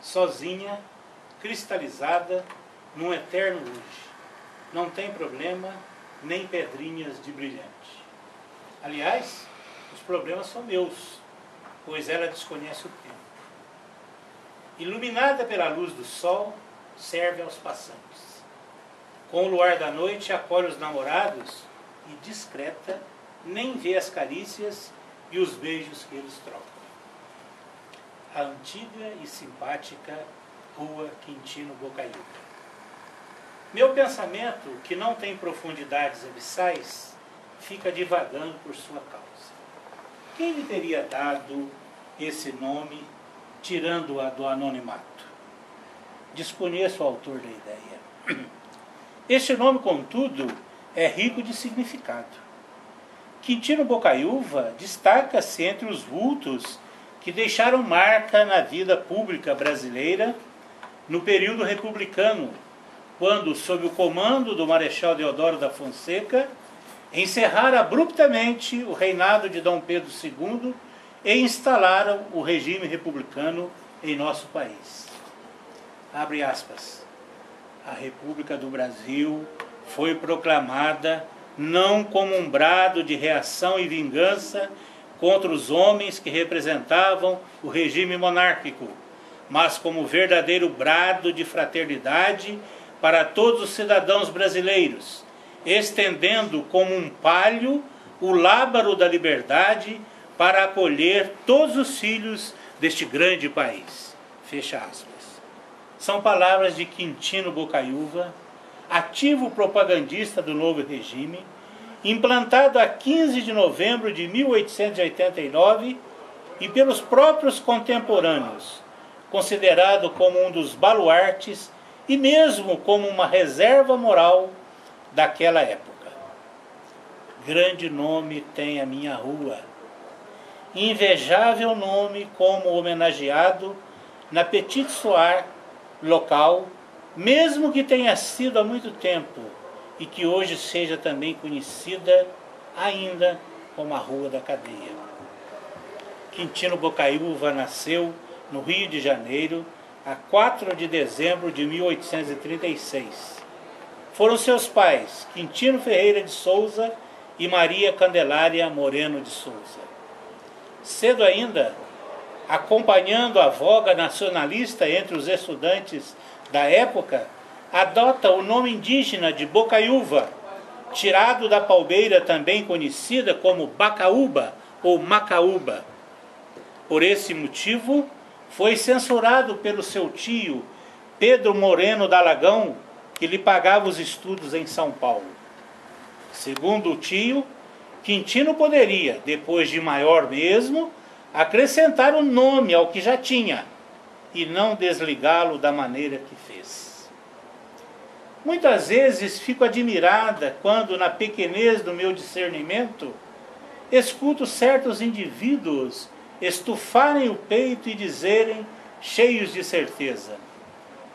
sozinha, cristalizada num eterno hoje. Não tem problema, nem pedrinhas de brilhante. Aliás, os problemas são meus, pois ela desconhece o tempo. Iluminada pela luz do sol, serve aos passantes. Com o luar da noite, acolhe os namorados e, discreta, nem vê as carícias e os beijos que eles trocam. A antiga e simpática Rua Quintino Bocaiúva. Meu pensamento, que não tem profundidades abissais, fica divagando por sua causa. Quem lhe teria dado esse nome, tirando-a do anonimato? Desconheço o autor da ideia. Este nome, contudo, é rico de significado. Quintino Bocaiúva destaca-se entre os vultos que deixaram marca na vida pública brasileira no período republicano, quando, sob o comando do Marechal Deodoro da Fonseca, encerraram abruptamente o reinado de Dom Pedro II e instalaram o regime republicano em nosso país. Abre aspas. A República do Brasil foi proclamada não como um brado de reação e vingança contra os homens que representavam o regime monárquico, mas como verdadeiro brado de fraternidade para todos os cidadãos brasileiros, estendendo como um palho o lábaro da liberdade para acolher todos os filhos deste grande país. Fecha aspas. São palavras de Quintino Bocaiúva, ativo propagandista do novo regime, implantado a 15 de novembro de 1889 e pelos próprios contemporâneos, considerado como um dos baluartes e mesmo como uma reserva moral daquela época. Grande nome tem a minha rua, invejável nome como homenageado na Petite Soir local, mesmo que tenha sido há muito tempo e que hoje seja também conhecida ainda como a Rua da Cadeia. Quintino Bocaiúva nasceu no Rio de Janeiro a 4 de dezembro de 1836. Foram seus pais, Quintino Ferreira de Souza e Maria Candelária Moreno de Souza. Cedo ainda, acompanhando a voga nacionalista entre os estudantes da época, adota o nome indígena de Bocaiúva, tirado da palmeira também conhecida como Bacaúba ou Macaúba. Por esse motivo, foi censurado pelo seu tio Pedro Moreno Dalagão, que lhe pagava os estudos em São Paulo. Segundo o tio, Quintino poderia, depois de maior mesmo, acrescentar um nome ao que já tinha e não desligá-lo da maneira que fez. Muitas vezes fico admirada quando, na pequenez do meu discernimento, escuto certos indivíduos estufarem o peito e dizerem, cheios de certeza: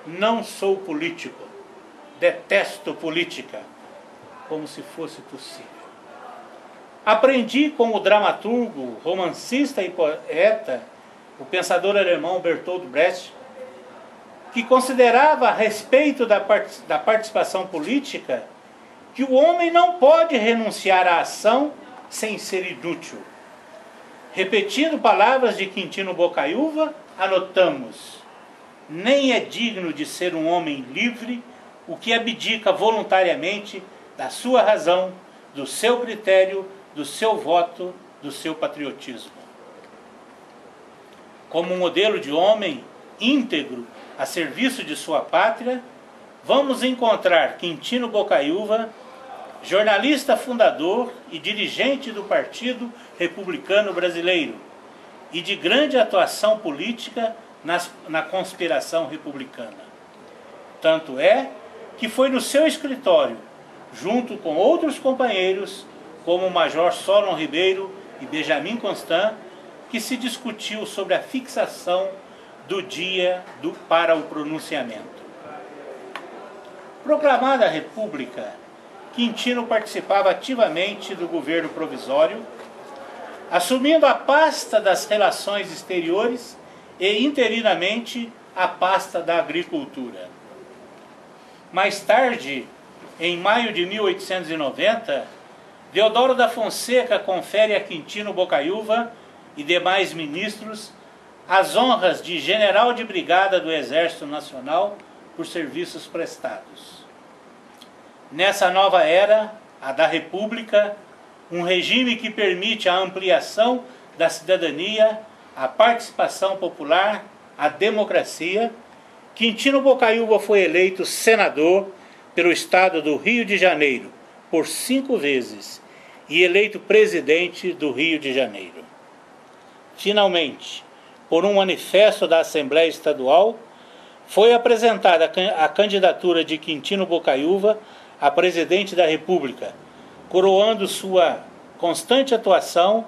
não sou político, detesto política, como se fosse possível. Aprendi com o dramaturgo, romancista e poeta, o pensador alemão Bertolt Brecht, que considerava a respeito da participação política que o homem não pode renunciar à ação sem ser inútil. Repetindo palavras de Quintino Bocaiúva, anotamos: nem é digno de ser um homem livre o que abdica voluntariamente da sua razão, do seu critério, do seu voto, do seu patriotismo. Como modelo de homem íntegro a serviço de sua pátria, vamos encontrar Quintino Bocaiúva, jornalista fundador e dirigente do Partido Republicano Brasileiro e de grande atuação política na conspiração republicana. Tanto é que foi no seu escritório, junto com outros companheiros, como o Major Solon Ribeiro e Benjamin Constant, que se discutiu sobre a fixação do dia para o pronunciamento. Proclamada a República, Quintino participava ativamente do governo provisório, assumindo a pasta das relações exteriores e interinamente a pasta da agricultura. Mais tarde, em maio de 1890, Deodoro da Fonseca confere a Quintino Bocaiúva e demais ministros as honras de general de brigada do Exército Nacional por serviços prestados. Nessa nova era, a da República, um regime que permite a ampliação da cidadania, a participação popular, a democracia, Quintino Bocaiúva foi eleito senador pelo estado do Rio de Janeiro por 5 vezes e eleito presidente do Rio de Janeiro. Finalmente, por um manifesto da Assembleia Estadual, foi apresentada a candidatura de Quintino Bocaiúva a presidente da República, coroando sua constante atuação,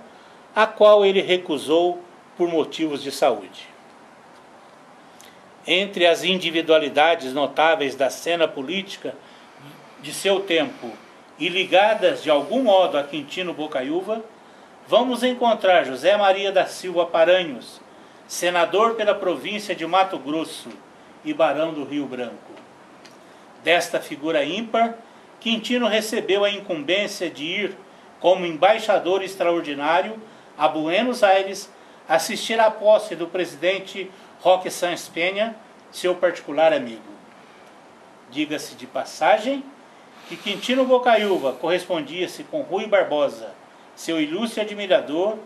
a qual ele recusou por motivos de saúde. Entre as individualidades notáveis da cena política de seu tempo e ligadas de algum modo a Quintino Bocaiúva, vamos encontrar José Maria da Silva Paranhos, senador pela província de Mato Grosso e barão do Rio Branco. Desta figura ímpar, Quintino recebeu a incumbência de ir, como embaixador extraordinário, a Buenos Aires assistir à posse do presidente Roque Sáenz Peña, seu particular amigo. Diga-se de passagem que Quintino Bocaiúva correspondia-se com Rui Barbosa, seu ilustre admirador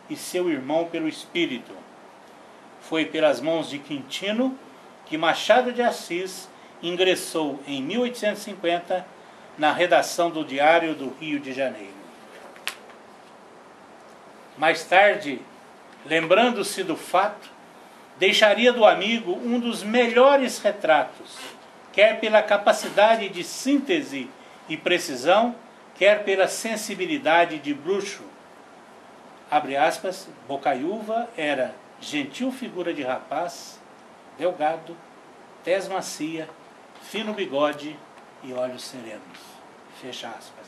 e seu irmão pelo espírito. Foi pelas mãos de Quintino que Machado de Assis ingressou em 1850 na redação do Diário do Rio de Janeiro. Mais tarde, lembrando-se do fato, deixaria do amigo um dos melhores retratos, quer pela capacidade de síntese e precisão, quer pela sensibilidade de bruxo. Abre aspas, Bocaiúva era gentil figura de rapaz, delgado, tez macia, fino bigode e olhos serenos. Fecha aspas.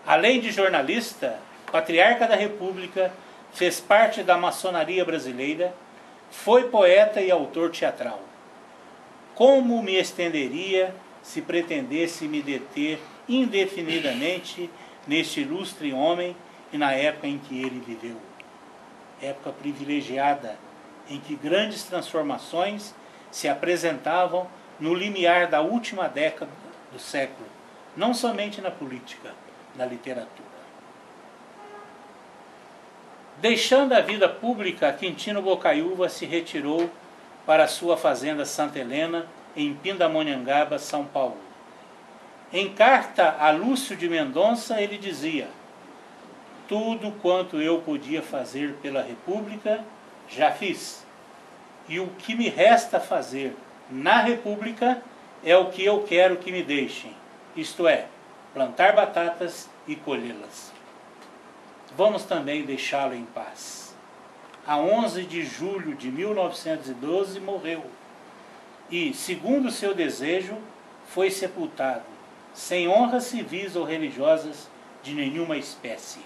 Além de jornalista, patriarca da República, fez parte da maçonaria brasileira, foi poeta e autor teatral. Como me estenderia se pretendesse me deter indefinidamente neste ilustre homem e na época em que ele viveu? Época privilegiada, em que grandes transformações se apresentavam no limiar da última década do século, não somente na política, na literatura. Deixando a vida pública, Quintino Bocaiúva se retirou para sua fazenda Santa Helena, em Pindamonhangaba, São Paulo. Em carta a Lúcio de Mendonça, ele dizia: tudo quanto eu podia fazer pela República, já fiz. E o que me resta fazer na República é o que eu quero que me deixem, isto é, plantar batatas e colhê-las. Vamos também deixá-lo em paz. A 11 de julho de 1912 morreu e, segundo seu desejo, foi sepultado, sem honras civis ou religiosas de nenhuma espécie.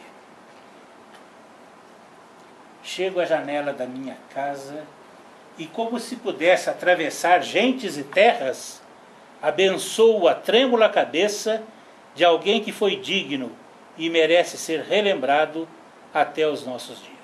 Chego à janela da minha casa e, como se pudesse atravessar gentes e terras, abençoo a trêmula cabeça de alguém que foi digno e merece ser relembrado até os nossos dias.